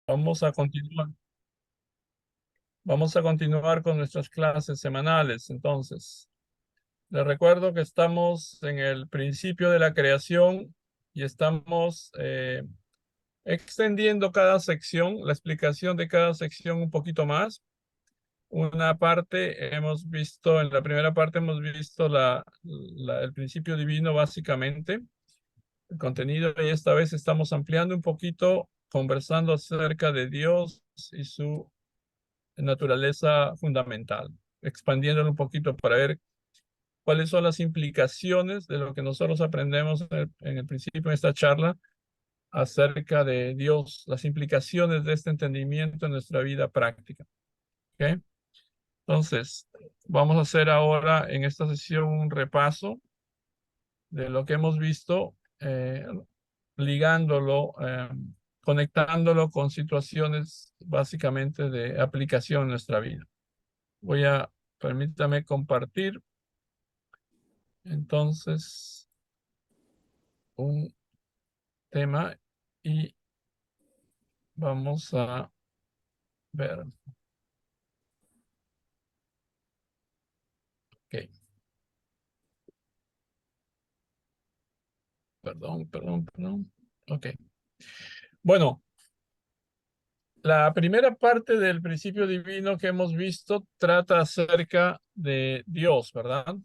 Vamos a continuar. Vamos a continuar con nuestras clases semanales. Entonces, les recuerdo que estamos en el principio de la creación y estamos extendiendo cada sección, la explicación de cada sección un poquito más. Una parte hemos visto, en la primera parte hemos visto el principio divino básicamente, el contenido, y esta vez estamos ampliando un poquito, conversando acerca de Dios y su naturaleza fundamental, expandiéndolo un poquito para ver cuáles son las implicaciones de lo que nosotros aprendemos en el principio de esta charla acerca de Dios, las implicaciones de este entendimiento en nuestra vida práctica. ¿Ok? Entonces, vamos a hacer ahora en esta sesión un repaso de lo que hemos visto, ligándolo, conectándolo con situaciones básicamente de aplicación en nuestra vida. Permítame compartir entonces un tema y vamos a ver. Ok, perdón. Ok. Bueno, la primera parte del principio divino que hemos visto trata acerca de Dios, ¿verdad?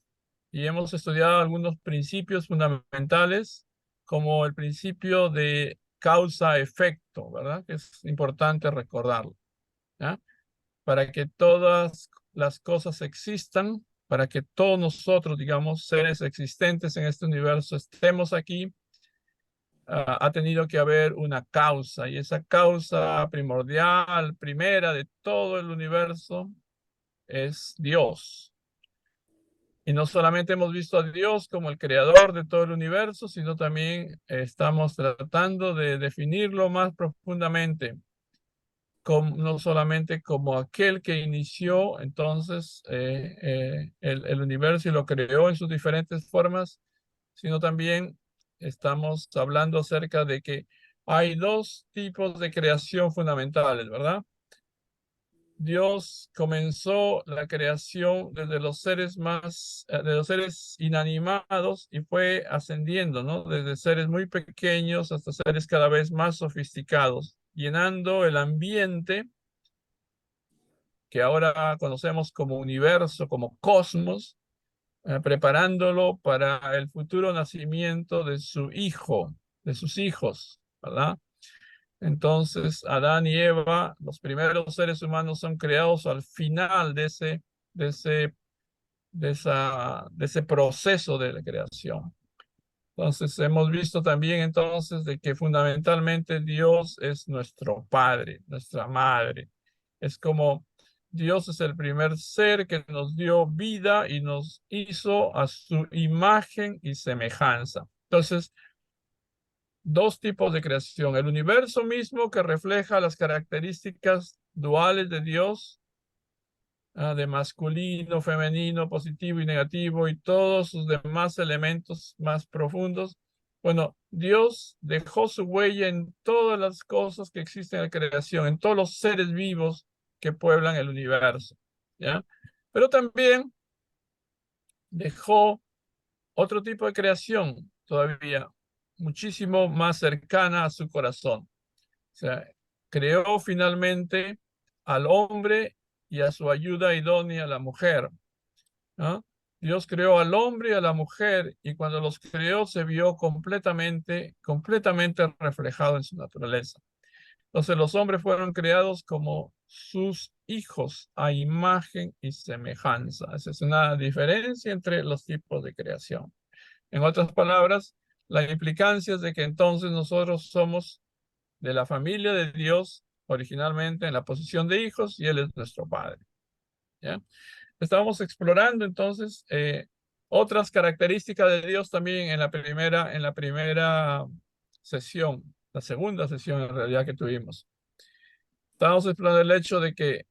Y hemos estudiado algunos principios fundamentales, como el principio de causa-efecto, ¿verdad? Que es importante recordarlo, ¿ya? Para que todas las cosas existan, para que todos nosotros, digamos, seres existentes en este universo, estemos aquí, ha tenido que haber una causa, y esa causa primordial, primera de todo el universo, es Dios. Y no solamente hemos visto a Dios como el creador de todo el universo, sino también estamos tratando de definirlo más profundamente, no solamente como aquel que inició entonces el universo y lo creó en sus diferentes formas, sino también estamos hablando acerca de que hay dos tipos de creación fundamentales, ¿verdad? Dios comenzó la creación desde los seres de los seres inanimados y fue ascendiendo, ¿no? Desde seres muy pequeños hasta seres cada vez más sofisticados, llenando el ambiente que ahora conocemos como universo, como cosmos, preparándolo para el futuro nacimiento de su hijo, de sus hijos, ¿verdad? Entonces, Adán y Eva, los primeros seres humanos, son creados al final de ese, de ese proceso de la creación. Entonces, hemos visto también entonces de que fundamentalmente Dios es nuestro Padre, nuestra Madre. Es como Dios es el primer ser que nos dio vida y nos hizo a su imagen y semejanza. Entonces, dos tipos de creación. El universo mismo que refleja las características duales de Dios, de masculino, femenino, positivo y negativo, y todos sus demás elementos más profundos. Bueno, Dios dejó su huella en todas las cosas que existen en la creación, en todos los seres vivos que pueblan el universo, ¿ya? Pero también dejó otro tipo de creación todavía muchísimo más cercana a su corazón. O sea, creó finalmente al hombre y a su ayuda idónea la mujer, ¿no? Dios creó al hombre y a la mujer, y cuando los creó se vio completamente reflejado en su naturaleza. Entonces los hombres fueron creados como sus hijos a imagen y semejanza. Esa es una diferencia entre los tipos de creación. En otras palabras, la implicancia es de que entonces nosotros somos de la familia de Dios originalmente en la posición de hijos y Él es nuestro Padre. ¿Ya? Estábamos explorando entonces otras características de Dios también en la primera sesión, la segunda sesión en realidad que tuvimos. Estábamos explorando el hecho de que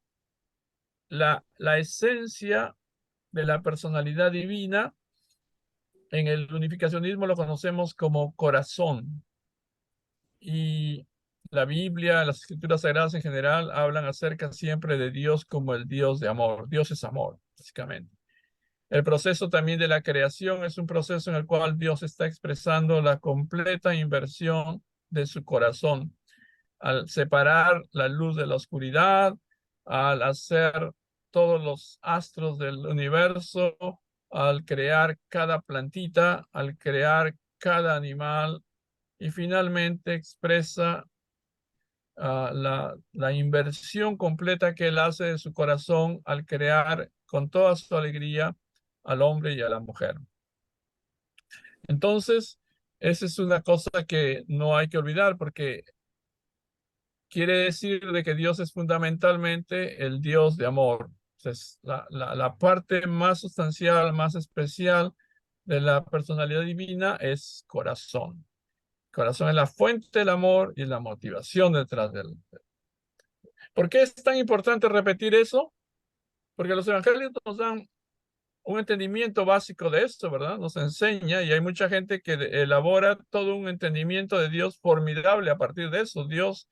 la esencia de la personalidad divina en el unificacionismo lo conocemos como corazón. Y La Biblia, las escrituras sagradas en general, hablan acerca siempre de Dios como el Dios de amor. Dios es amor, básicamente. El proceso también de la creación es un proceso en el cual Dios está expresando la completa inversión de su corazón al separar la luz de la oscuridad, al hacer todos los astros del universo, al crear cada plantita, al crear cada animal y finalmente expresa la inversión completa que él hace de su corazón al crear con toda su alegría al hombre y a la mujer. Entonces, esa es una cosa que no hay que olvidar porque quiere decir de que Dios es fundamentalmente el Dios de amor. Es la parte más sustancial, más especial de la personalidad divina es corazón. Corazón es la fuente del amor y la motivación detrás del. ¿Por qué es tan importante repetir eso? Porque los evangelios nos dan un entendimiento básico de esto, ¿verdad? Nos enseña y hay mucha gente que elabora todo un entendimiento de Dios formidable a partir de eso. Dios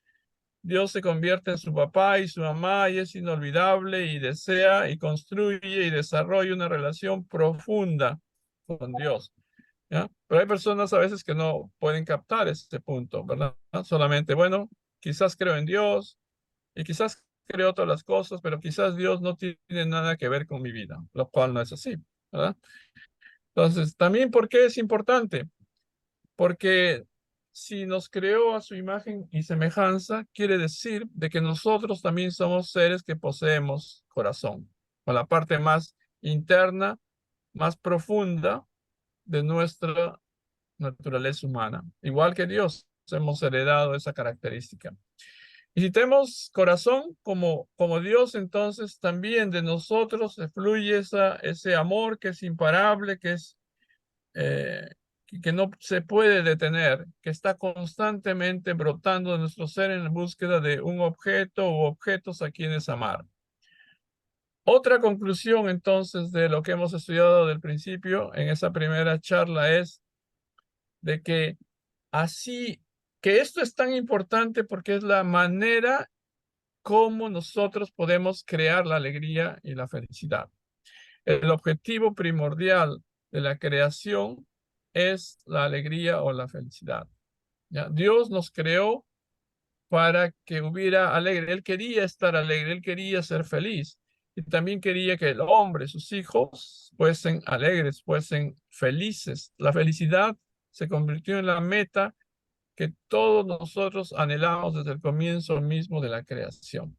se convierte en su papá y su mamá y es inolvidable y desea y construye y desarrolla una relación profunda con Dios, ¿ya? Pero hay personas a veces que no pueden captar este punto, ¿verdad? Solamente, bueno, quizás creo en Dios y quizás creo todas las cosas, pero quizás Dios no tiene nada que ver con mi vida, lo cual no es así, ¿verdad? Entonces, también, ¿por qué es importante? Porque si nos creó a su imagen y semejanza, quiere decir de que nosotros también somos seres que poseemos corazón, o la parte más interna, más profunda de nuestra naturaleza humana. Igual que Dios, hemos heredado esa característica. Y si tenemos corazón como Dios, entonces también de nosotros fluye ese amor que es imparable, eh, que no se puede detener, que está constantemente brotando de nuestro ser en búsqueda de un objeto u objetos a quienes amar. Otra conclusión entonces de lo que hemos estudiado del principio en esa primera charla es de que así, que esto es tan importante porque es la manera cómo nosotros podemos crear la alegría y la felicidad. El objetivo primordial de la creación es la alegría o la felicidad. ¿Ya? Dios nos creó para que hubiera alegre. Él quería estar alegre, él quería ser feliz. Y también quería que el hombre, sus hijos, fuesen alegres, fuesen felices. La felicidad se convirtió en la meta que todos nosotros anhelamos desde el comienzo mismo de la creación.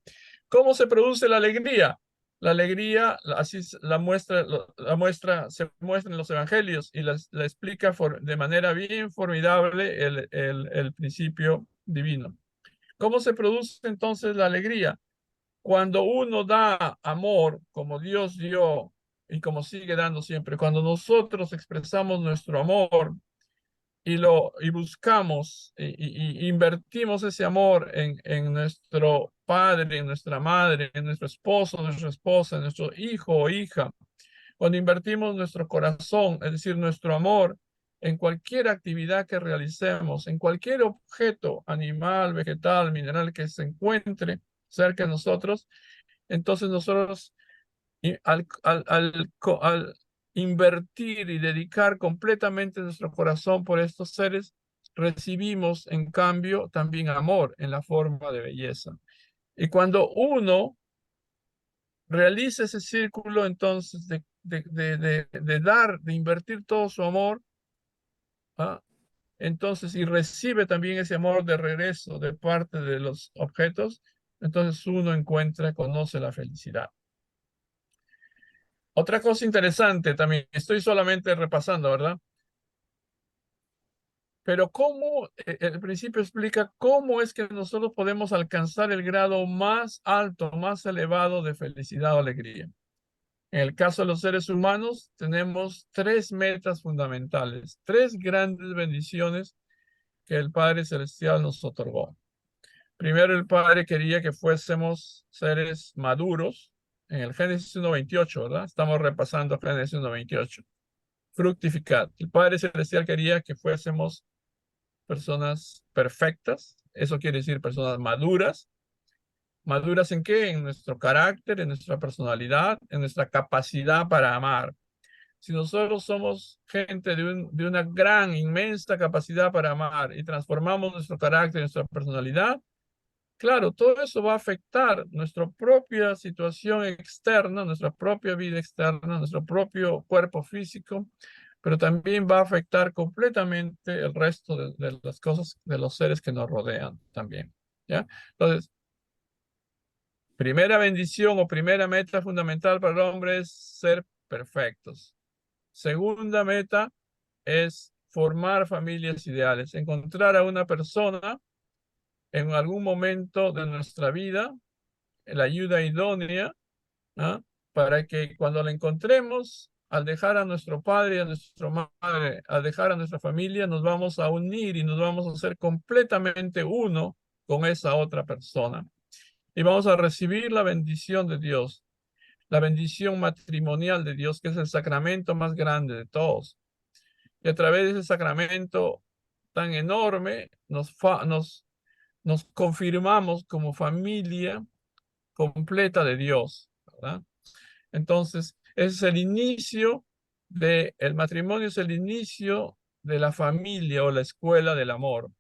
¿Cómo se produce la alegría? La alegría, así se muestra en los evangelios y la explica de manera bien formidable el principio divino. ¿Cómo se produce entonces la alegría? Cuando uno da amor como Dios dio y como sigue dando siempre, cuando nosotros expresamos nuestro amor y buscamos y invertimos ese amor en nuestro padre, en nuestra madre, en nuestro esposo, nuestra esposa, en nuestro hijo o hija, cuando invertimos nuestro corazón, es decir, nuestro amor en cualquier actividad que realicemos, en cualquier objeto, animal, vegetal, mineral que se encuentre cerca de nosotros, entonces nosotros y al invertir y dedicar completamente nuestro corazón por estos seres, recibimos en cambio también amor en la forma de belleza. Y cuando uno realiza ese círculo entonces de dar, de invertir todo su amor, ¿ah? Entonces, y recibe también ese amor de regreso de parte de los objetos, entonces uno encuentra, conoce la felicidad. Otra cosa interesante también, estoy solamente repasando, ¿verdad? Pero cómo, el principio explica cómo es que nosotros podemos alcanzar el grado más alto, más elevado de felicidad o alegría. En el caso de los seres humanos, tenemos tres metas fundamentales, tres grandes bendiciones que el Padre Celestial nos otorgó. Primero, el Padre quería que fuésemos seres maduros. En el Génesis 1:28, ¿verdad? Estamos repasando Génesis 1:28. Fructificad. El Padre Celestial quería que fuésemos personas perfectas. Eso quiere decir personas maduras. ¿Maduras en qué? En nuestro carácter, en nuestra personalidad, en nuestra capacidad para amar. Si nosotros somos gente de una gran, inmensa capacidad para amar y transformamos nuestro carácter, nuestra personalidad, claro, todo eso va a afectar nuestra propia situación externa, nuestra propia vida externa, nuestro propio cuerpo físico, pero también va a afectar completamente el resto de las cosas, de los seres que nos rodean también. ¿Ya? Entonces, primera bendición o primera meta fundamental para el hombre es ser perfectos. Segunda meta es formar familias ideales, encontrar a una persona en algún momento de nuestra vida, la ayuda idónea, ¿ah? Para que cuando la encontremos, al dejar a nuestro padre y a nuestra madre, al dejar a nuestra familia, nos vamos a unir y nos vamos a hacer completamente uno con esa otra persona. Y vamos a recibir la bendición de Dios, la bendición matrimonial de Dios, que es el sacramento más grande de todos. Y a través de ese sacramento tan enorme, nos confirmamos como familia completa de Dios, ¿verdad? Entonces, ese es el inicio el matrimonio, es el inicio de la familia o la escuela del amor,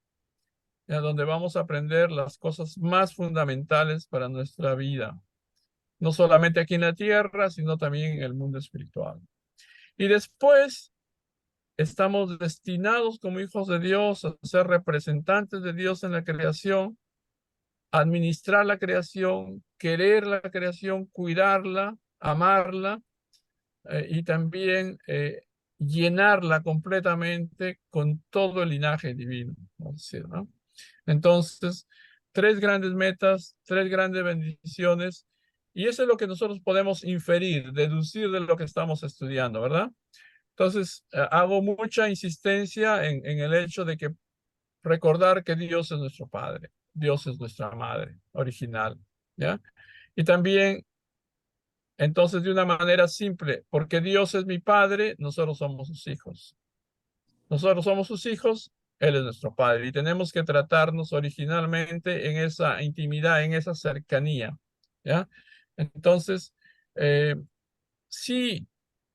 ¿ya? Donde vamos a aprender las cosas más fundamentales para nuestra vida, no solamente aquí en la tierra, sino también en el mundo espiritual. Y después estamos destinados como hijos de Dios a ser representantes de Dios en la creación, administrar la creación, querer la creación, cuidarla, amarla y también llenarla completamente con todo el linaje divino, vamos a decir, ¿no? Entonces, tres grandes metas, tres grandes bendiciones, y eso es lo que nosotros podemos inferir, deducir de lo que estamos estudiando, ¿verdad? Entonces, hago mucha insistencia en el hecho de que recordar que Dios es nuestro Padre, Dios es nuestra Madre original, ¿ya? Y también, entonces, de una manera simple, porque Dios es mi Padre, nosotros somos sus hijos. Nosotros somos sus hijos, Él es nuestro Padre y tenemos que tratarnos originalmente en esa intimidad, en esa cercanía, ¿ya? Entonces, eh, si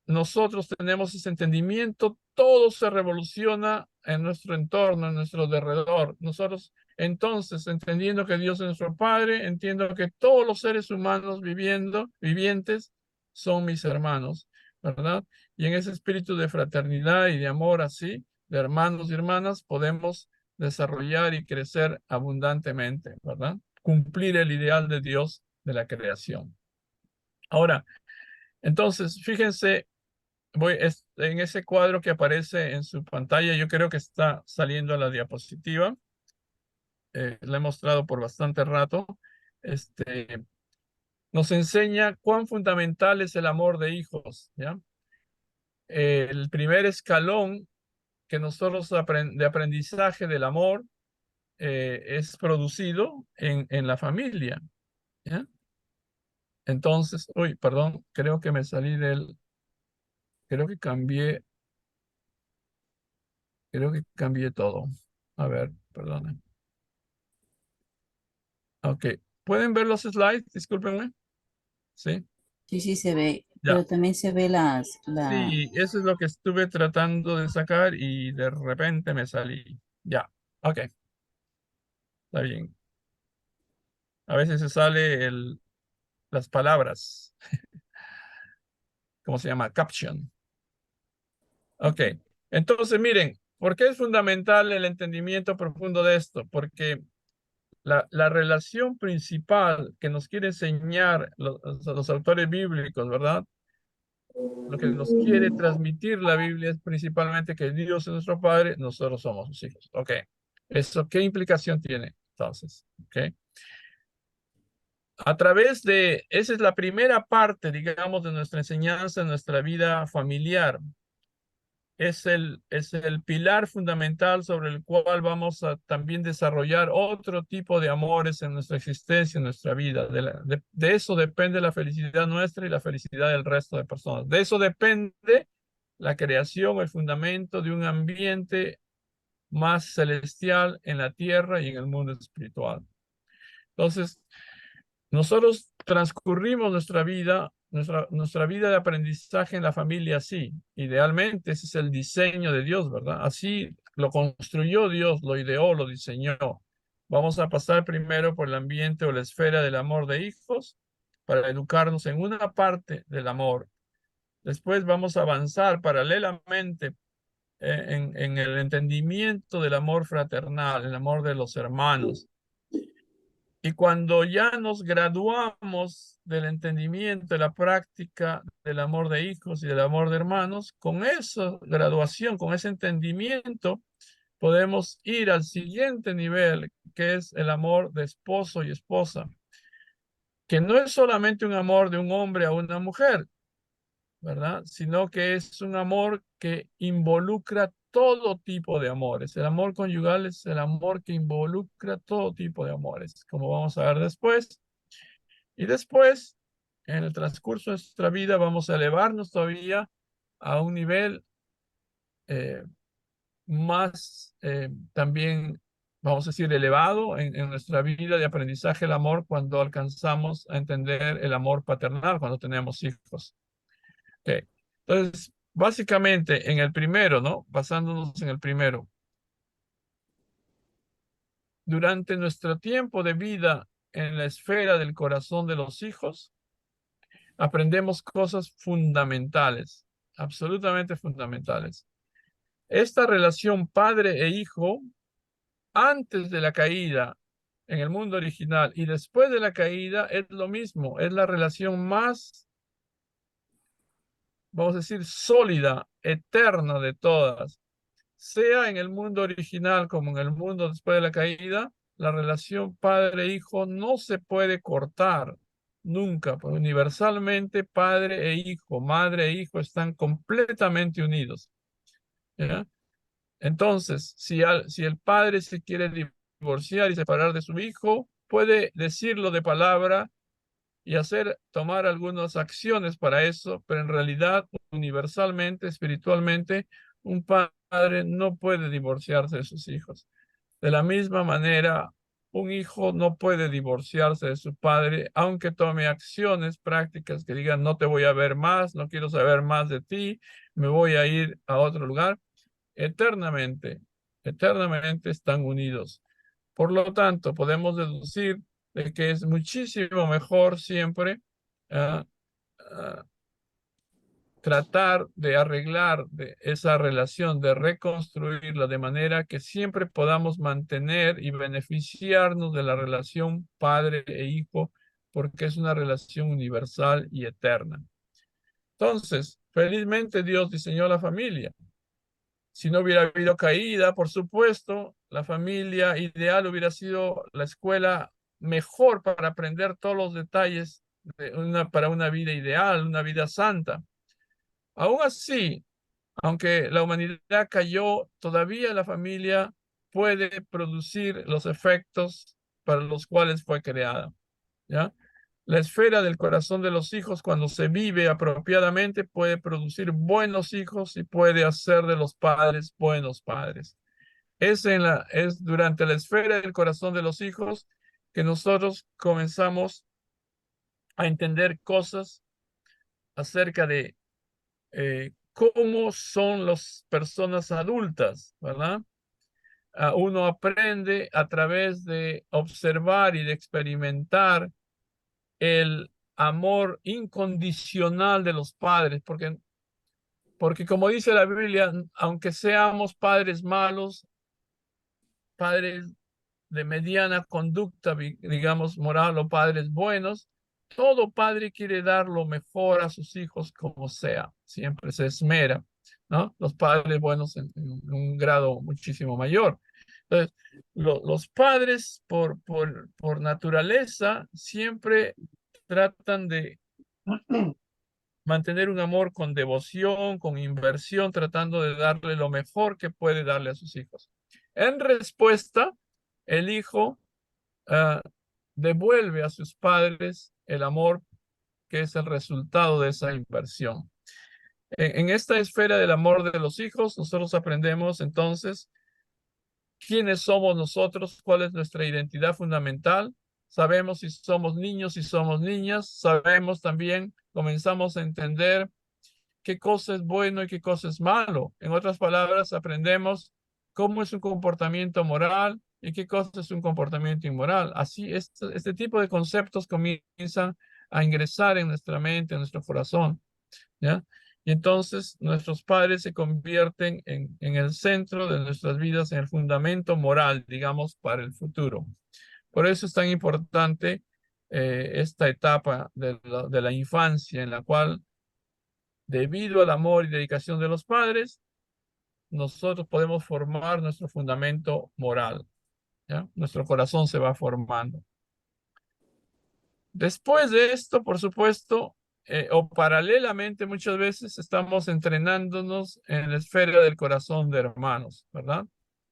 nosotros tenemos ese entendimiento, todo se revoluciona en nuestro entorno, en nuestro alrededor. Nosotros, entonces, entendiendo que Dios es nuestro Padre, entiendo que todos los seres humanos vivientes, son mis hermanos, ¿verdad? Y en ese espíritu de fraternidad y de amor así, de hermanos y hermanas, podemos desarrollar y crecer abundantemente, ¿verdad? Cumplir el ideal de Dios de la creación. Ahora, entonces, fíjense, en ese cuadro que aparece en su pantalla, yo creo que está saliendo a la diapositiva. La he mostrado por bastante rato. Este, nos enseña cuán fundamental es el amor de hijos, ¿ya? El primer escalón que nosotros de aprendizaje del amor es producido en la familia, ¿ya? Entonces, uy, perdón, creo que me salí creo que cambié todo. A ver, perdón. Ok. ¿Pueden ver los slides? Discúlpenme. Sí. Sí, sí se ve, Ya. pero también se ve Sí, eso es lo que estuve tratando de sacar y de repente me salí. Ya. Ok. Está bien. A veces se sale las palabras. ¿Cómo se llama? Caption. Ok. Entonces, miren, ¿por qué es fundamental el entendimiento profundo de esto? Porque la relación principal que nos quiere enseñar los autores bíblicos, ¿verdad? Lo que nos quiere transmitir la Biblia es principalmente que Dios es nuestro Padre, nosotros somos sus hijos. Ok. ¿Eso qué implicación tiene? Entonces, ok. Esa es la primera parte, digamos, de nuestra enseñanza, de nuestra vida familiar. Es el pilar fundamental sobre el cual vamos a también desarrollar otro tipo de amores en nuestra existencia, en nuestra vida. De eso depende la felicidad nuestra y la felicidad del resto de personas. De eso depende la creación, el fundamento de un ambiente más celestial en la tierra y en el mundo espiritual. Entonces, nosotros transcurrimos nuestra vida de aprendizaje en la familia así. Idealmente, ese es el diseño de Dios, ¿verdad? Así lo construyó Dios, lo ideó, lo diseñó. Vamos a pasar primero por el ambiente o la esfera del amor de hijos para educarnos en una parte del amor. Después vamos a avanzar paralelamente en el entendimiento del amor fraternal, el amor de los hermanos. Y cuando ya nos graduamos del entendimiento, de la práctica del amor de hijos y del amor de hermanos, con esa graduación, con ese entendimiento, podemos ir al siguiente nivel, que es el amor de esposo y esposa, que no es solamente un amor de un hombre a una mujer, ¿verdad? Sino que es un amor que involucra todo tipo de amores. El amor conyugal es el amor que involucra todo tipo de amores, como vamos a ver después. Y después, en el transcurso de nuestra vida, vamos a elevarnos todavía a un nivel eh, más también, vamos a decir, elevado en nuestra vida de aprendizaje del amor cuando alcanzamos a entender el amor paternal, cuando tenemos hijos. Ok. Entonces, básicamente en el primero, ¿no? Basándonos en el primero, durante nuestro tiempo de vida en la esfera del corazón de los hijos, aprendemos cosas fundamentales, absolutamente fundamentales. Esta relación padre e hijo, antes de la caída en el mundo original y después de la caída, es lo mismo, es la relación más, vamos a decir, sólida, eterna de todas. Sea en el mundo original como en el mundo después de la caída, la relación padre-hijo no se puede cortar nunca, porque universalmente padre e hijo, madre e hijo están completamente unidos. ¿Ya? Entonces, si el padre se quiere divorciar y separar de su hijo, puede decirlo de palabra y tomar algunas acciones para eso, pero en realidad, universalmente, espiritualmente, un padre no puede divorciarse de sus hijos. De la misma manera, un hijo no puede divorciarse de su padre, aunque tome acciones prácticas que digan, no te voy a ver más, no quiero saber más de ti, me voy a ir a otro lugar. Eternamente, eternamente están unidos. Por lo tanto, podemos deducir de que es muchísimo mejor siempre ah, ah, tratar de arreglar esa relación, de reconstruirla de manera que siempre podamos mantener y beneficiarnos de la relación padre e hijo, porque es una relación universal y eterna. Entonces, felizmente Dios diseñó la familia. Si no hubiera habido caída, por supuesto, la familia ideal hubiera sido la escuela mejor para aprender todos los detalles para una vida ideal, una vida santa. Aún así, aunque la humanidad cayó, todavía la familia puede producir los efectos para los cuales fue creada. ¿Ya? La esfera del corazón de los hijos, cuando se vive apropiadamente, puede producir buenos hijos y puede hacer de los padres buenos padres. Es durante la esfera del corazón de los hijos que nosotros comenzamos a entender cosas acerca de cómo son las personas adultas, ¿verdad? Uno aprende a través de observar y de experimentar el amor incondicional de los padres, porque como dice la Biblia, aunque seamos padres malos, padres de mediana conducta, digamos, moral o padres buenos, todo padre quiere dar lo mejor a sus hijos como sea, siempre se esmera, ¿no? Los padres buenos en un grado muchísimo mayor. Entonces, los padres por naturaleza siempre tratan de mantener un amor con devoción, con inversión, tratando de darle lo mejor que puede darle a sus hijos. En respuesta, el hijo ah, devuelve a sus padres el amor que es el resultado de esa inversión. En esta esfera del amor de los hijos, nosotros aprendemos entonces quiénes somos nosotros, cuál es nuestra identidad fundamental. Sabemos si somos niños, si somos niñas. Sabemos también, comenzamos a entender qué cosa es bueno y qué cosa es malo. En otras palabras, aprendemos cómo es un comportamiento moral y qué cosa es un comportamiento inmoral. Así, este tipo de conceptos comienzan a ingresar en nuestra mente, en nuestro corazón, ¿ya? Y entonces nuestros padres se convierten en el centro de nuestras vidas, en el fundamento moral, digamos, para el futuro. Por eso es tan importante esta etapa de la infancia en la cual, debido al amor y dedicación de los padres, nosotros podemos formar nuestro fundamento moral, ¿ya? Nuestro corazón se va formando. Después de esto, por supuesto, o paralelamente, muchas veces estamos entrenándonos en la esfera del corazón de hermanos, ¿verdad?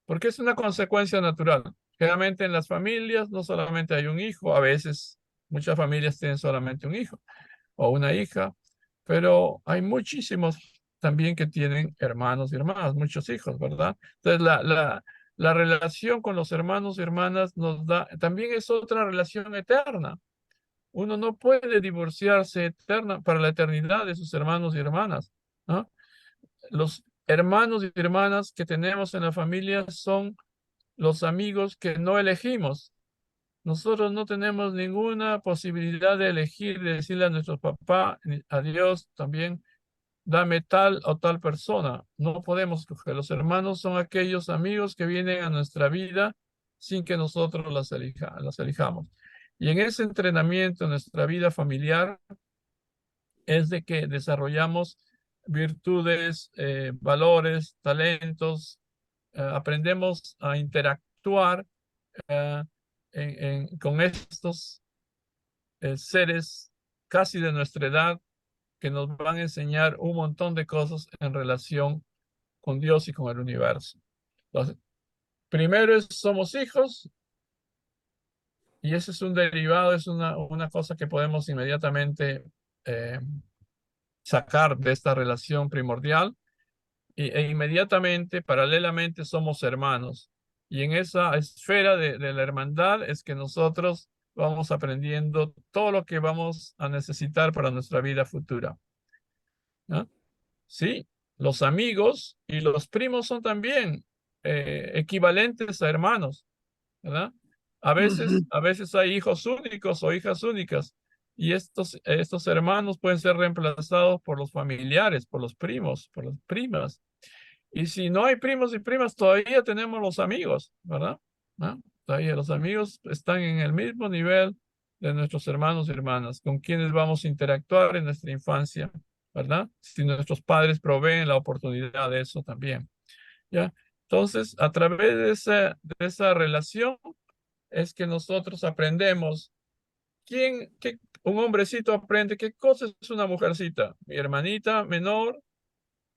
Porque es una consecuencia natural. Generalmente en las familias no solamente hay un hijo, a veces muchas familias tienen solamente un hijo o una hija, pero hay muchísimos también que tienen hermanos y hermanas, muchos hijos, ¿verdad? Entonces la relación con los hermanos y hermanas nos da, también es otra relación eterna. Uno no puede divorciarse eterna para la eternidad de sus hermanos y hermanas, ¿no? Los hermanos y hermanas que tenemos en la familia son los amigos que no elegimos. Nosotros no tenemos ninguna posibilidad de elegir, de decirle a nuestro papá, a Dios también, dame tal o tal persona. No podemos escoger. Los hermanos son aquellos amigos que vienen a nuestra vida sin que nosotros las elijamos. Y en ese entrenamiento, en nuestra vida familiar, es de que desarrollamos virtudes, valores, talentos, aprendemos a interactuar eh, con estos seres casi de nuestra edad que nos van a enseñar un montón de cosas en relación con Dios y con el universo. Entonces, primero somos hijos y ese es un derivado, es una cosa que podemos inmediatamente eh, sacar de esta relación primordial e inmediatamente, paralelamente, somos hermanos. Y en esa esfera de la hermandad es que nosotros vamos aprendiendo todo lo que vamos a necesitar para nuestra vida futura, ¿no? Sí, los amigos y los primos son también equivalentes a hermanos, ¿verdad? Ujú. A veces hay hijos únicos o hijas únicas y estos hermanos pueden ser reemplazados por los familiares, por los primos, por las primas. Y si no hay primos y primas, todavía tenemos los amigos, ¿verdad? ¿No? Todavía los amigos están en el mismo nivel de nuestros hermanos y hermanas, con quienes vamos a interactuar en nuestra infancia, ¿verdad? Si nuestros padres proveen la oportunidad de eso también, ¿ya? Entonces, a través de esa relación es que nosotros aprendemos un hombrecito aprende qué cosa es una mujercita. Mi hermanita menor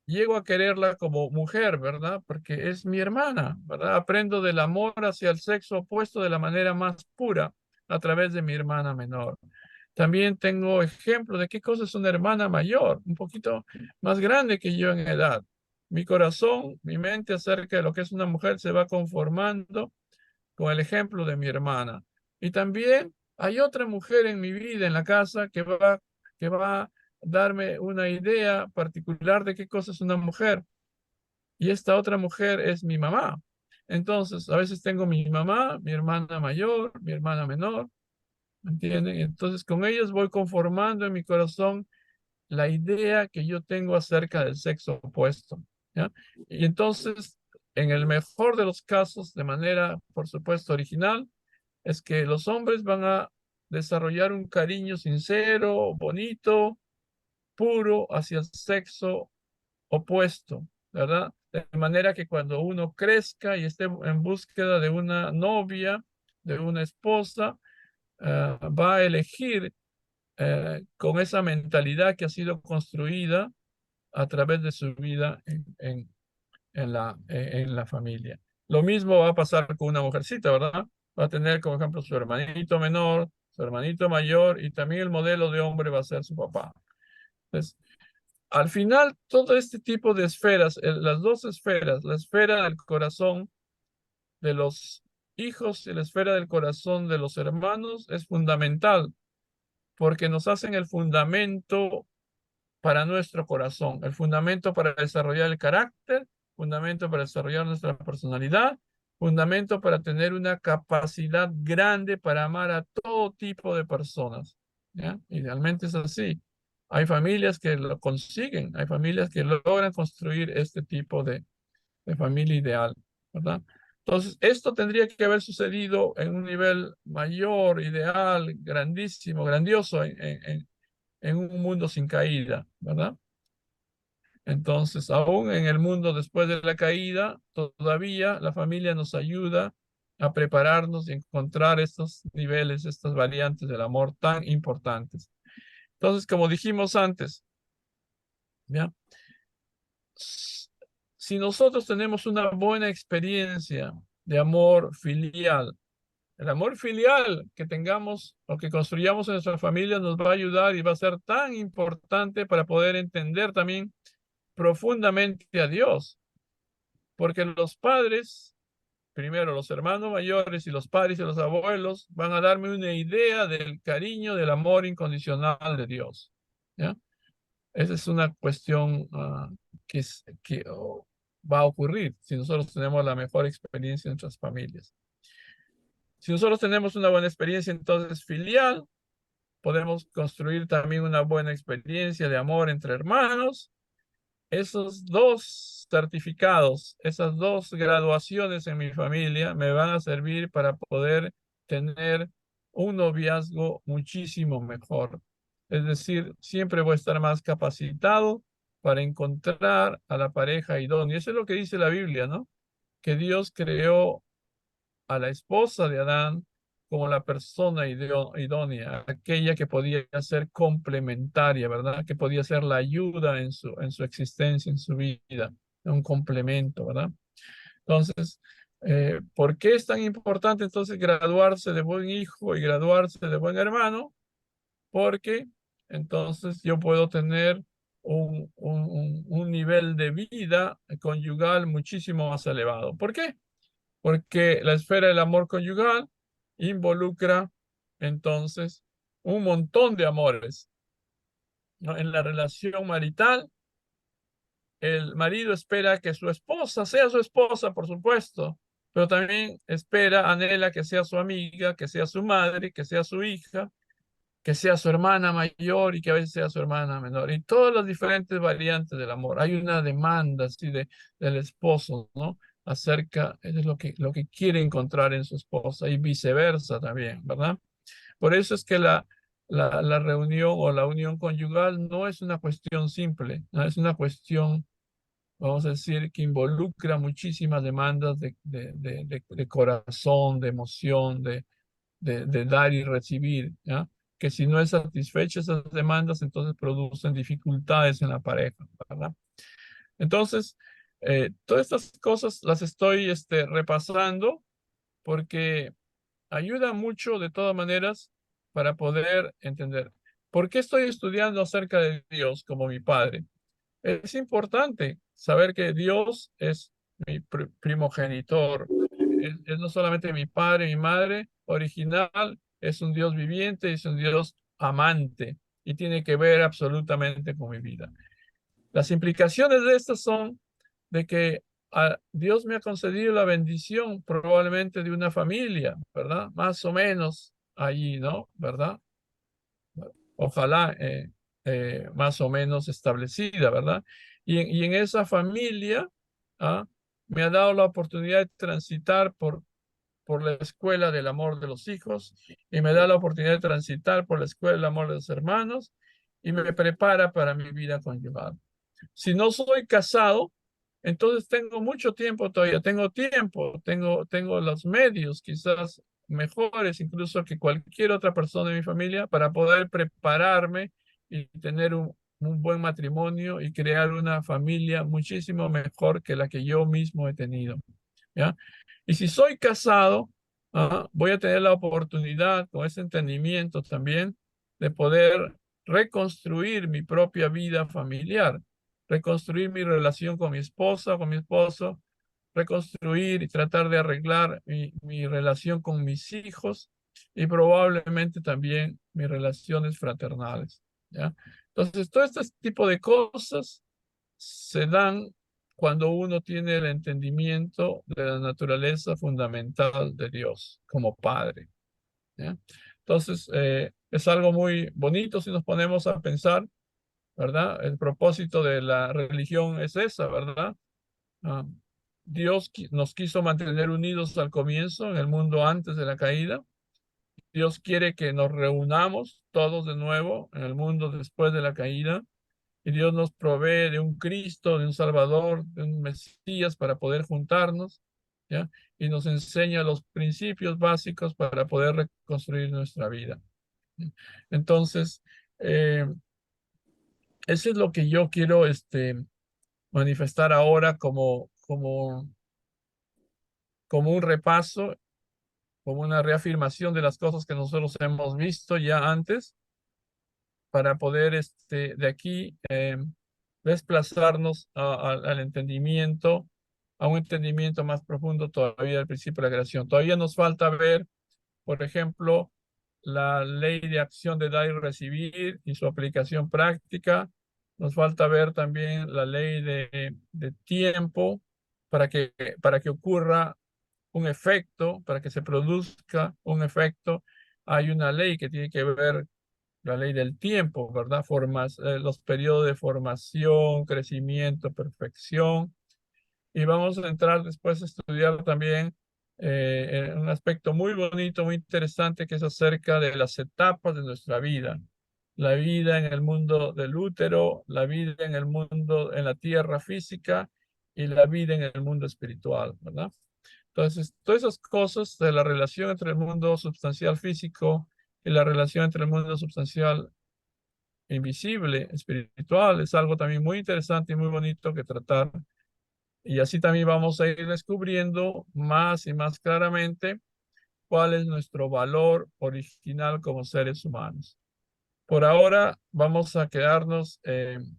llego a quererla como mujer, ¿verdad? Porque es mi hermana, ¿verdad? Aprendo del amor hacia el sexo opuesto de la manera más pura a través de mi hermana menor. También tengo ejemplo de qué cosa es una hermana mayor, un poquito más grande que yo en edad. Mi corazón, mi mente acerca de lo que es una mujer se va conformando con el ejemplo de mi hermana. Y también hay otra mujer en mi vida, en la casa, que va a darme una idea particular de qué cosa es una mujer. Y esta otra mujer es mi mamá. Entonces, a veces tengo mi mamá, mi hermana mayor, mi hermana menor, ¿me entienden? Entonces, con ellos voy conformando en mi corazón la idea que yo tengo acerca del sexo opuesto, ¿ya? Y entonces, en el mejor de los casos, de manera, por supuesto, original, es que los hombres van a desarrollar un cariño sincero, bonito, puro hacia el sexo opuesto, ¿verdad? De manera que cuando uno crezca y esté en búsqueda de una novia, de una esposa, va a elegir con esa mentalidad que ha sido construida a través de su vida en la familia. Lo mismo va a pasar con una mujercita, ¿verdad? Va a tener, por ejemplo, su hermanito menor, su hermanito mayor y también el modelo de hombre va a ser su papá. Entonces, al final, todo este tipo de esferas, las dos esferas, la esfera del corazón de los hijos y la esfera del corazón de los hermanos es fundamental, porque nos hacen el fundamento para nuestro corazón, el fundamento para desarrollar el carácter, fundamento para desarrollar nuestra personalidad, fundamento para tener una capacidad grande para amar a todo tipo de personas. ¿Ya? Idealmente es así. Hay familias que lo consiguen, hay familias que logran construir este tipo de familia ideal, ¿verdad? Entonces, esto tendría que haber sucedido en un nivel mayor, ideal, grandísimo, grandioso, en un mundo sin caída, ¿verdad? Entonces, aún en el mundo después de la caída, todavía la familia nos ayuda a prepararnos y encontrar estos niveles, estas variantes del amor tan importantes. Entonces, como dijimos antes, ¿ya? Si nosotros tenemos una buena experiencia de amor filial, el amor filial que tengamos o que construyamos en nuestra familia nos va a ayudar y va a ser tan importante para poder entender también profundamente a Dios, porque los padres, primero los hermanos mayores y los padres y los abuelos, van a darme una idea del cariño, del amor incondicional de Dios. ¿Ya? Esa es una cuestión que va a ocurrir si nosotros tenemos la mejor experiencia en nuestras familias. Si nosotros tenemos una buena experiencia entonces filial, podemos construir también una buena experiencia de amor entre hermanos. Esos dos certificados, esas dos graduaciones en mi familia me van a servir para poder tener un noviazgo muchísimo mejor. Es decir, siempre voy a estar más capacitado para encontrar a la pareja idónea. Eso es lo que dice la Biblia, ¿no? Que Dios creó a la esposa de Adán como la persona idónea, aquella que podía ser complementaria, ¿verdad? Que podía ser la ayuda en su existencia, en su vida, un complemento, ¿verdad? Entonces, ¿por qué es tan importante entonces graduarse de buen hijo y graduarse de buen hermano? Porque entonces yo puedo tener un nivel de vida conyugal muchísimo más elevado. ¿Por qué? Porque la esfera del amor conyugal involucra entonces un montón de amores, ¿no? En la relación marital, el marido espera que su esposa sea su esposa, por supuesto, pero también espera, anhela que sea su amiga, que sea su madre, que sea su hija, que sea su hermana mayor y que a veces sea su hermana menor. Y todas las diferentes variantes del amor. Hay una demanda así del esposo, ¿no? Acerca de lo que quiere encontrar en su esposa y viceversa también, ¿verdad? Por eso es que la reunión o la unión conyugal no es una cuestión simple, no es una cuestión, vamos a decir, que involucra muchísimas demandas de corazón, de emoción, de dar y recibir, ¿ya? Que si no es satisfecha esas demandas, entonces producen dificultades en la pareja, ¿verdad? Entonces, todas estas cosas las estoy repasando porque ayuda mucho de todas maneras para poder entender. ¿Por qué estoy estudiando acerca de Dios como mi Padre? Es importante saber que Dios es mi primogenitor. Es no solamente mi padre, mi madre original, es un Dios viviente, es un Dios amante y tiene que ver absolutamente con mi vida. Las implicaciones de esto son de que Dios me ha concedido la bendición probablemente de una familia, ¿verdad? Más o menos allí, ¿no? ¿Verdad? Ojalá más o menos establecida, ¿verdad? Y en esa familia ¿ah? Me ha dado la oportunidad de transitar por la escuela del amor de los hijos y me da la oportunidad de transitar por la escuela del amor de los hermanos y me prepara para mi vida conyugal. Si no soy casado, entonces tengo mucho tiempo todavía, tengo tiempo, tengo los medios quizás mejores incluso que cualquier otra persona de mi familia para poder prepararme y tener un buen matrimonio y crear una familia muchísimo mejor que la que yo mismo he tenido. ¿Ya? Y si soy casado, voy a tener la oportunidad con ese entendimiento también de poder reconstruir mi propia vida familiar, reconstruir mi relación con mi esposa, con mi esposo, reconstruir y tratar de arreglar mi relación con mis hijos y probablemente también mis relaciones fraternales, ¿ya? Entonces, todo este tipo de cosas se dan cuando uno tiene el entendimiento de la naturaleza fundamental de Dios como Padre, ¿ya? Entonces, es algo muy bonito si nos ponemos a pensar, ¿verdad? El propósito de la religión es esa, ¿verdad? Ah, Dios nos quiso mantener unidos al comienzo, en el mundo antes de la caída. Dios quiere que nos reunamos todos de nuevo en el mundo después de la caída. Y Dios nos provee de un Cristo, de un Salvador, de un Mesías para poder juntarnos, ¿ya? Y nos enseña los principios básicos para poder reconstruir nuestra vida. Entonces, eh, eso es lo que yo quiero manifestar ahora como un repaso, como una reafirmación de las cosas que nosotros hemos visto ya antes, para poder de aquí desplazarnos al entendimiento, a un entendimiento más profundo todavía del principio de la creación. Todavía nos falta ver, por ejemplo, la ley de acción de dar y recibir y su aplicación práctica. Nos falta ver también la ley de tiempo para que ocurra un efecto, para que se produzca un efecto. Hay una ley que tiene que ver la ley del tiempo, ¿verdad? Los periodos de formación, crecimiento, perfección. Y vamos a entrar después a estudiar también un aspecto muy bonito, muy interesante, que es acerca de las etapas de nuestra vida. La vida en el mundo del útero, la vida en el mundo, en la tierra física y la vida en el mundo espiritual, ¿verdad? Entonces, todas esas cosas de la relación entre el mundo substancial físico y la relación entre el mundo substancial invisible, espiritual, es algo también muy interesante y muy bonito que tratar. Y así también vamos a ir descubriendo más y más claramente cuál es nuestro valor original como seres humanos. Por ahora vamos a quedarnos en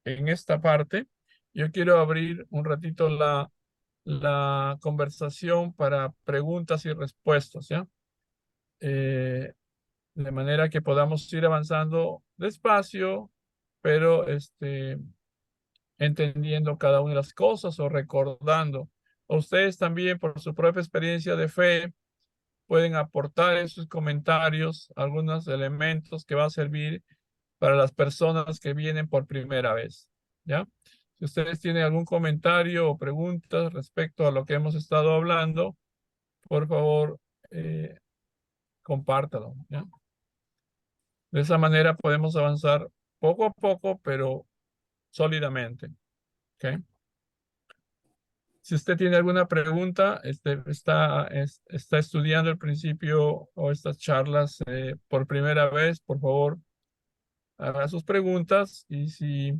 esta parte. Yo quiero abrir un ratito la conversación para preguntas y respuestas, ¿ya? Eh, de manera que podamos ir avanzando despacio, pero entendiendo cada una de las cosas o recordando. Ustedes también, por su propia experiencia de fe, pueden aportar en sus comentarios algunos elementos que va a servir para las personas que vienen por primera vez, ¿ya? Si ustedes tienen algún comentario o preguntas respecto a lo que hemos estado hablando, por favor, compártalo, ¿ya? De esa manera podemos avanzar poco a poco, pero sólidamente, ¿ok? Si usted tiene alguna pregunta, está estudiando el principio o estas charlas por primera vez, por favor, haga sus preguntas y si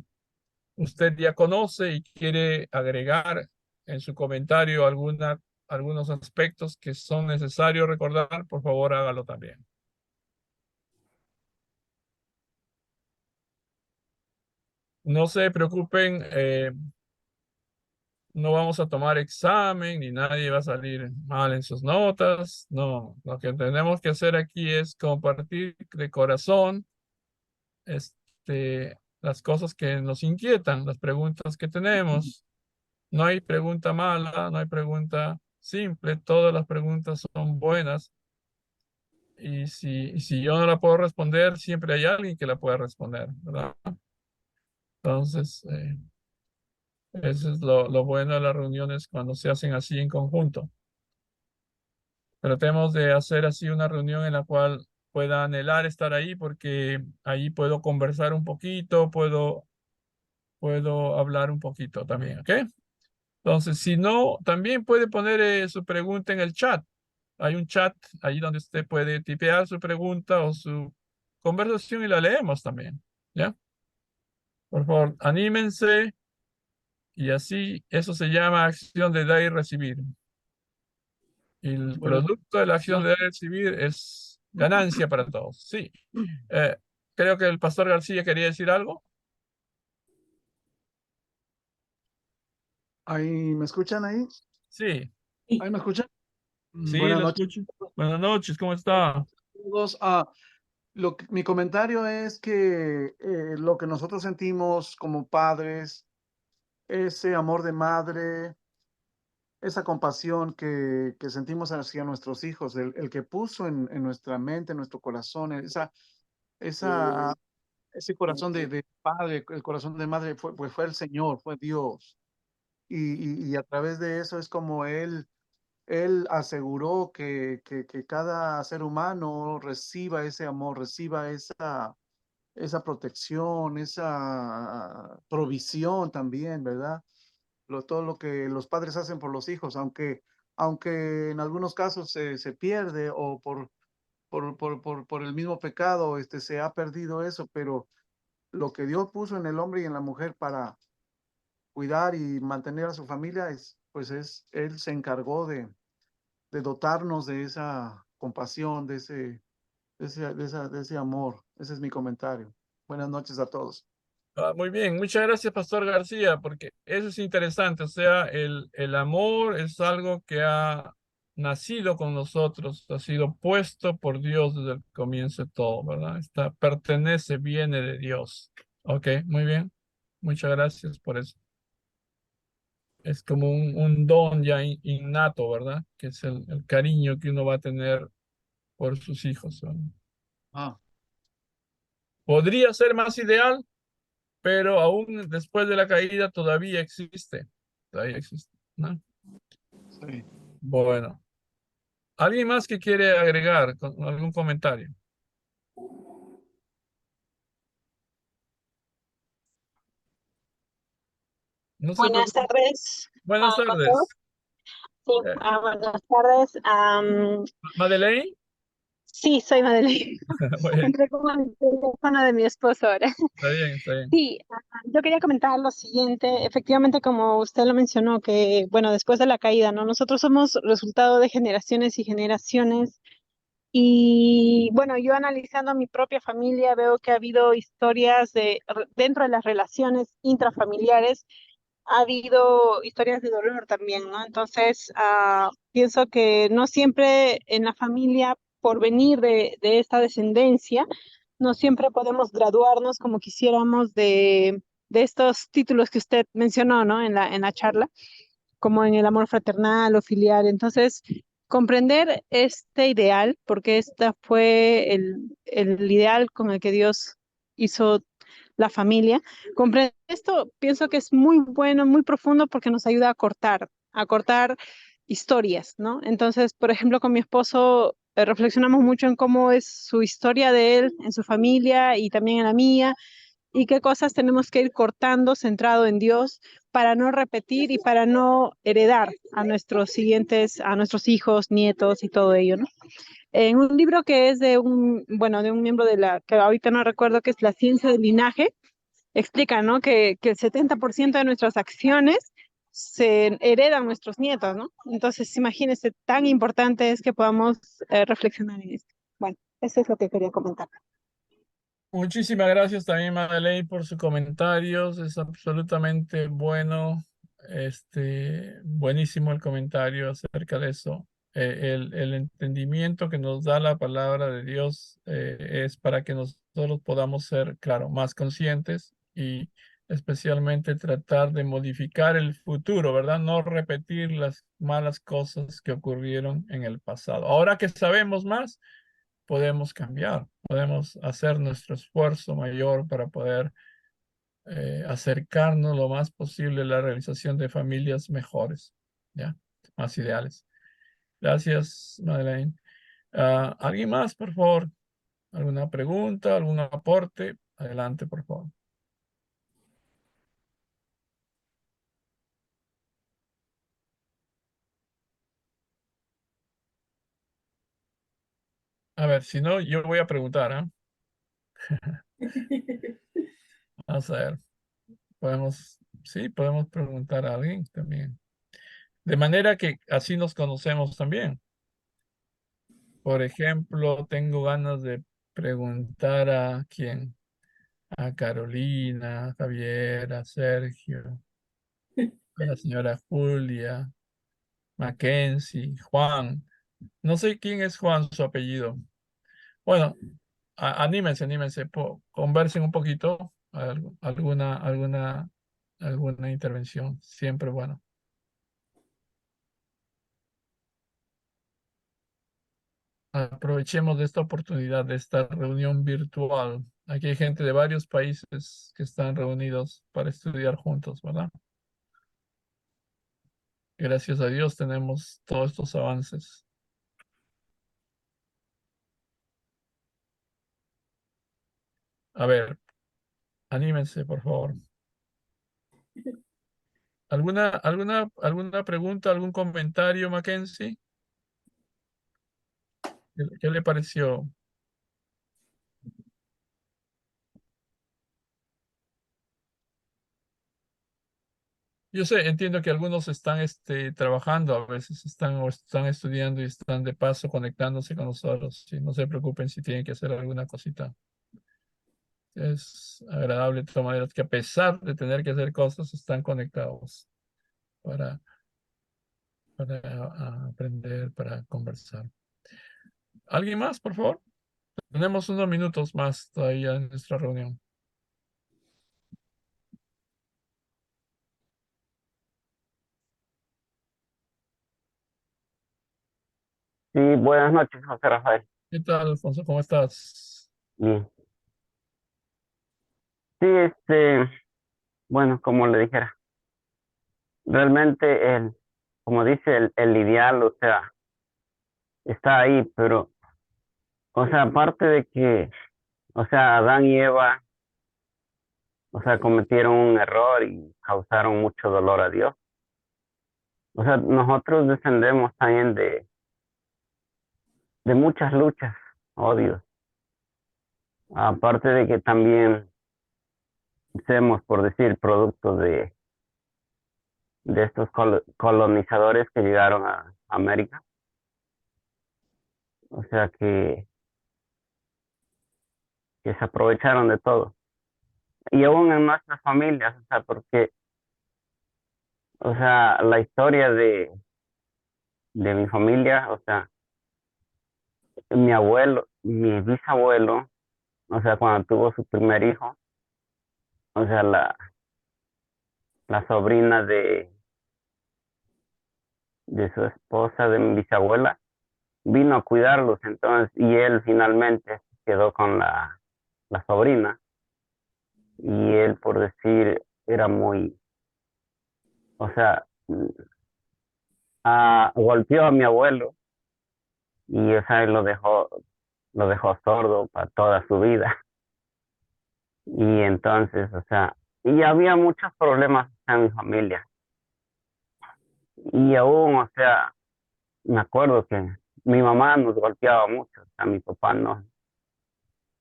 usted ya conoce y quiere agregar en su comentario algunos aspectos que son necesarios recordar, por favor, hágalo también. No se preocupen, no vamos a tomar examen ni nadie va a salir mal en sus notas. No, lo que tenemos que hacer aquí es compartir de corazón las cosas que nos inquietan, las preguntas que tenemos. No hay pregunta mala, no hay pregunta simple, todas las preguntas son buenas. Y si yo no la puedo responder, siempre hay alguien que la puede responder, ¿verdad? Entonces, eso es lo bueno de las reuniones cuando se hacen así en conjunto. Tratemos de hacer así una reunión en la cual pueda anhelar estar ahí porque ahí puedo conversar un poquito, puedo hablar un poquito también, ¿ok? Entonces, si no, también puede poner su pregunta en el chat. Hay un chat ahí donde usted puede tipear su pregunta o su conversación y la leemos también, ¿ya? Por favor, anímense y así, eso se llama acción de dar y recibir. Y el Bueno, producto de la acción de dar y recibir es ganancia para todos. Sí. Eh, Creo que el pastor García quería decir algo. ahí, ¿me escuchan ahí? Sí, ¿Ahí me escuchan? sí, Buenas lo noches escucho. Buenas noches, ¿cómo está? a todos. Mi comentario es que lo que nosotros sentimos como padres, ese amor de madre, esa compasión que sentimos hacia nuestros hijos, el que puso en nuestra mente, en nuestro corazón, esa, ese corazón de padre, el corazón de madre fue, pues fue el Señor, fue Dios. Y a través de eso es como Él aseguró que cada ser humano reciba ese amor, reciba esa protección, esa provisión también, ¿verdad? Todo lo que los padres hacen por los hijos, aunque en algunos casos se pierde o por el mismo pecado se ha perdido eso, pero lo que Dios puso en el hombre y en la mujer para cuidar y mantener a su familia Él se encargó de dotarnos de esa compasión, de ese amor. Ese es mi comentario. Buenas noches a todos. Muy bien, muchas gracias, Pastor García, porque eso es interesante. O sea, el amor es algo que ha nacido con nosotros, ha sido puesto por Dios desde el comienzo de todo, ¿verdad? Pertenece, viene de Dios. Ok, muy bien. Muchas gracias por eso. Es como un don ya innato, ¿verdad? Que es el cariño que uno va a tener por sus hijos, ¿verdad? Ah, Podría ser más ideal, pero aún después de la caída todavía existe. Todavía existe, ¿no? sí. Bueno, ¿alguien más que quiere agregar algún comentario? No se Buenas preocupe. tardes Buenas a todos. tardes. Sí, Eh, buenas tardes. Madeleine. Sí, soy Madeleine. Muy bien, Entré como el teléfono de mi esposo ahora. está bien, está bien. Sí, yo quería comentar lo siguiente. Efectivamente, como usted lo mencionó, que bueno, después de la caída, ¿no? Nosotros somos resultado de generaciones y generaciones. Y bueno, yo analizando a mi propia familia, veo que ha habido historias dentro de las relaciones intrafamiliares ha habido historias de dolor también, ¿no? Entonces, pienso que no siempre en la familia, por venir de esta descendencia, no siempre podemos graduarnos como quisiéramos de estos títulos que usted mencionó, ¿no? En la charla, como en el amor fraternal o filial. Entonces, comprender este ideal, porque este fue el ideal con el que Dios hizo la familia. Comprender esto, pienso que es muy bueno, muy profundo porque nos ayuda a cortar historias, ¿no? Entonces, por ejemplo, con mi esposo reflexionamos mucho en cómo es su historia de él, en su familia y también en la mía, y qué cosas tenemos que ir cortando centrado en Dios para no repetir y para no heredar a nuestros siguientes, a nuestros hijos, nietos y todo ello, ¿no? En un libro que es de bueno, de un miembro de que ahorita no recuerdo, que es La ciencia del linaje, explica, ¿no? Que el 70% de nuestras acciones se heredan a nuestros nietos, ¿no? Entonces, imagínense, tan importante es que podamos reflexionar en esto. Bueno, eso es lo que quería comentar. Muchísimas gracias también, Madeleine, por sus comentarios. Es absolutamente bueno, buenísimo el comentario acerca de eso. El entendimiento que nos da la palabra de Dios es para que nosotros podamos ser, claro, más conscientes y especialmente tratar de modificar el futuro, ¿verdad? No repetir las malas cosas que ocurrieron en el pasado. Ahora que sabemos más, podemos cambiar, podemos hacer nuestro esfuerzo mayor para poder acercarnos lo más posible a la realización de familias mejores, ¿ya? Más ideales. Gracias, Madeleine. ¿Alguien más, por favor? ¿Alguna pregunta, algún aporte? Adelante, por favor. A ver, si no, yo voy a preguntar, ¿ah? Vamos a ver. Sí, podemos preguntar a alguien también. De manera que así nos conocemos también. Por ejemplo, tengo ganas de preguntar a quién, a Carolina, a Javier, a Sergio, a la señora Julia. Mackenzie, Juan. No sé quién es Juan, su apellido. Bueno, anímense, conversen un poquito, alguna intervención, siempre bueno. Aprovechemos de esta oportunidad de esta reunión virtual. Aquí hay gente de varios países que están reunidos para estudiar juntos, ¿verdad? Gracias a Dios tenemos todos estos avances. A ver, anímense, por favor. ¿Alguna pregunta, algún comentario, Mackenzie? ¿Qué le pareció? Yo sé, entiendo que algunos están trabajando, a veces están estudiando y están de paso conectándose con nosotros. Sí, no se preocupen si tienen que hacer alguna cosita. Es agradable de todas maneras que a pesar de tener que hacer cosas, están conectados para, para aprender, para conversar. ¿Alguien más, por favor? Tenemos unos minutos más todavía en nuestra reunión. Sí, buenas noches, José Rafael. ¿Qué tal, Alfonso? ¿Cómo estás? Bien. Sí, bueno, como le dijera, realmente como dice el ideal, o sea, está ahí, pero, o sea, aparte de que, o sea, Adán y Eva, o sea, cometieron un error y causaron mucho dolor a Dios. O sea, nosotros descendemos también de muchas luchas, odios. Aparte de que también somos, por decir, producto de estos colonizadores que llegaron a América. O sea que se aprovecharon de todo. Y aún en nuestras familias, o sea, porque, o sea, la historia de mi familia, o sea, mi abuelo, mi bisabuelo, o sea, cuando tuvo su primer hijo, o sea, la sobrina de su esposa, de mi bisabuela, vino a cuidarlos, entonces, y él finalmente quedó con la sobrina, y él, por decir, era muy, o sea, golpeó a mi abuelo y, o sea, lo dejó sordo para toda su vida. Y entonces, o sea, y había muchos problemas en mi familia. Y aún, o sea, me acuerdo que mi mamá nos golpeaba mucho, o sea, mi papá no.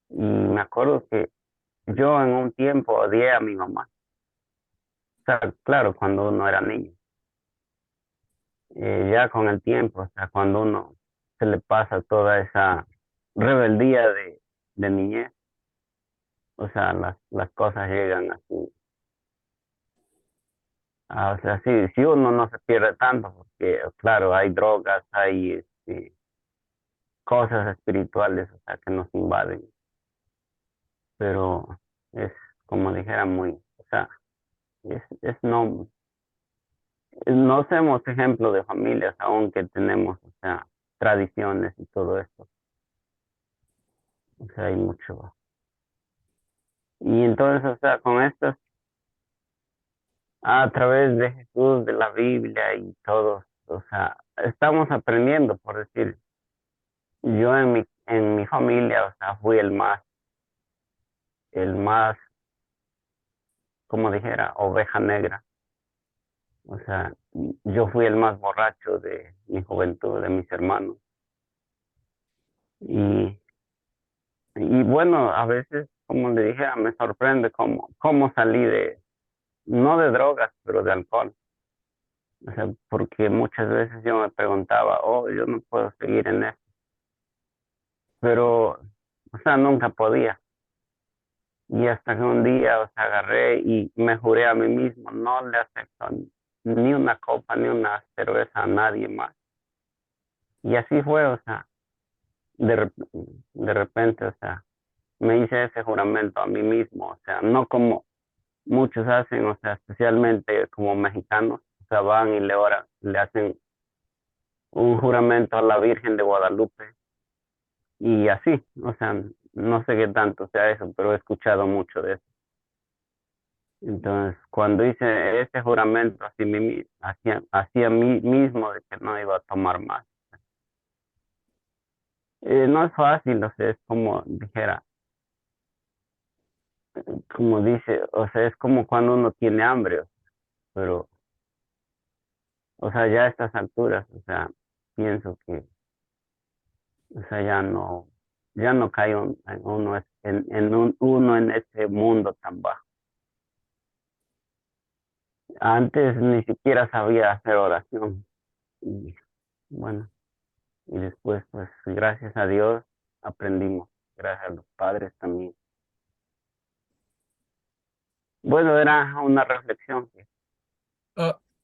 Y me acuerdo que yo en un tiempo odié a mi mamá. O sea, claro, cuando uno era niño. Ya con el tiempo, o sea, cuando uno se le pasa toda esa rebeldía de niñez, o sea, las cosas llegan así. O sea, sí, sí uno no se pierde tanto, porque claro, hay drogas, hay cosas espirituales, o sea, que nos invaden, pero es como dijera muy, o sea, es no somos ejemplo de familias, aunque tenemos, o sea, tradiciones y todo esto, o sea, hay mucho. Y entonces, o sea, con esto, a través de Jesús, de la Biblia y todo, o sea, estamos aprendiendo, por decir, yo en mi familia, o sea, fui el más, como dijera, oveja negra. O sea, yo fui el más borracho de mi juventud, de mis hermanos. Y, y bueno, a veces, como le dijera, me sorprende cómo salí no de drogas, pero de alcohol. O sea, porque muchas veces yo me preguntaba, oh, yo no puedo seguir en esto. Pero, o sea, nunca podía. Y hasta que un día, o sea, agarré y me juré a mí mismo, no le acepto ni una copa, ni una cerveza a nadie más. Y así fue, o sea, de repente, o sea, me hice ese juramento a mí mismo, o sea, no como muchos hacen, o sea, especialmente como mexicanos, o sea, van y le hacen un juramento a la Virgen de Guadalupe y así, o sea, no sé qué tanto sea eso, pero he escuchado mucho de eso. Entonces, cuando hice ese juramento hacia mí mismo de que no iba a tomar más, no es fácil, o sea, es como dijera, como dice, o sea, es como cuando uno tiene hambre, pero, o sea, ya a estas alturas, o sea, pienso que, o sea, ya no cae uno en ese mundo tan bajo. Antes ni siquiera sabía hacer oración. Y bueno, y después, pues, gracias a Dios, aprendimos. Gracias a los padres también. Bueno, era una reflexión.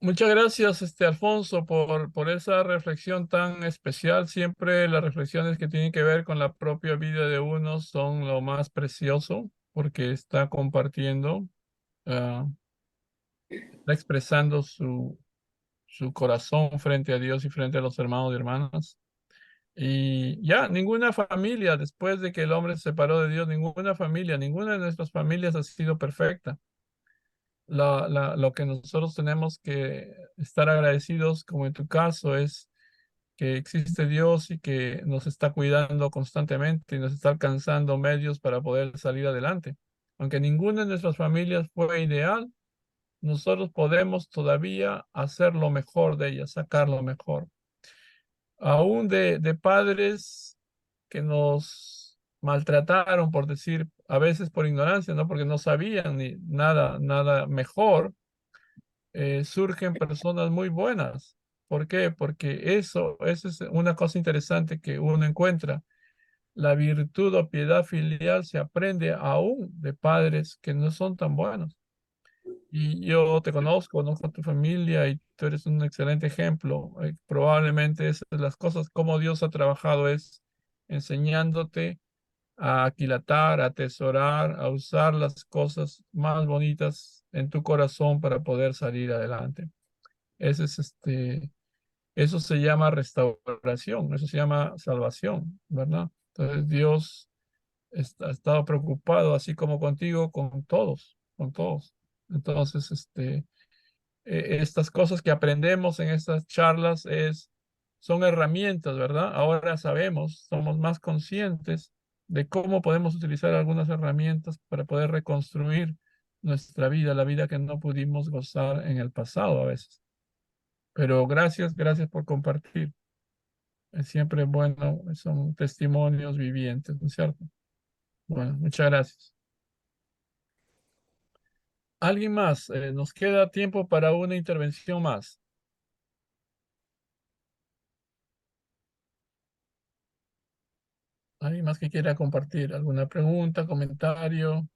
Muchas gracias, Alfonso, por esa reflexión tan especial. Siempre las reflexiones que tienen que ver con la propia vida de uno son lo más precioso, porque está compartiendo, ah, está expresando su corazón frente a Dios y frente a los hermanos y hermanas. Y ya, ninguna familia, después de que el hombre se separó de Dios, ninguna familia, ninguna de nuestras familias ha sido perfecta. Lo que nosotros tenemos que estar agradecidos, como en tu caso, es que existe Dios y que nos está cuidando constantemente y nos está alcanzando medios para poder salir adelante. Aunque ninguna de nuestras familias fue ideal, nosotros podemos todavía hacer lo mejor de ellas, sacar lo mejor. Aún de padres que nos maltrataron, por decir, a veces por ignorancia, ¿no? Porque no sabían ni nada mejor, surgen personas muy buenas. ¿Por qué? Porque eso es una cosa interesante que uno encuentra. La virtud o piedad filial se aprende aún de padres que no son tan buenos. Y yo te conozco a tu familia y tú eres un excelente ejemplo. Probablemente esas son las cosas, como Dios ha trabajado es enseñándote a aquilatar, a atesorar, a usar las cosas más bonitas en tu corazón para poder salir adelante. Ese es eso se llama restauración, eso se llama salvación, ¿verdad? Entonces Dios ha estado preocupado, así como contigo, con todos, con todos. Entonces, estas cosas que aprendemos en estas charlas son herramientas, ¿verdad? Ahora sabemos, somos más conscientes de cómo podemos utilizar algunas herramientas para poder reconstruir nuestra vida, la vida que no pudimos gozar en el pasado a veces. Pero gracias por compartir. Es siempre bueno, son testimonios vivientes, ¿no es cierto? Bueno, muchas gracias. ¿Alguien más? Nos queda tiempo para una intervención más. ¿Alguien más que quiera compartir alguna pregunta, comentario,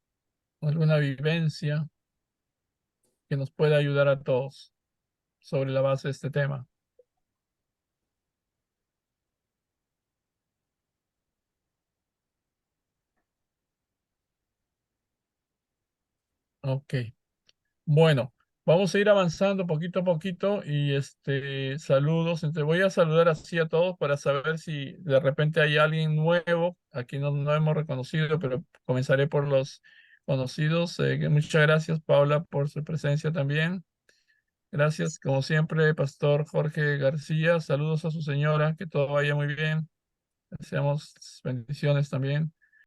alguna vivencia que nos pueda ayudar a todos sobre la base de este tema? Ok. Bueno, vamos a ir avanzando poquito a poquito y saludos. Voy a saludar así a todos para saber si de repente hay alguien nuevo. Aquí no hemos reconocido, pero comenzaré por los conocidos. Muchas gracias, Paula, por su presencia también. Gracias, como siempre, Pastor Jorge García. Saludos a su señora, que todo vaya muy bien. Deseamos bendiciones también.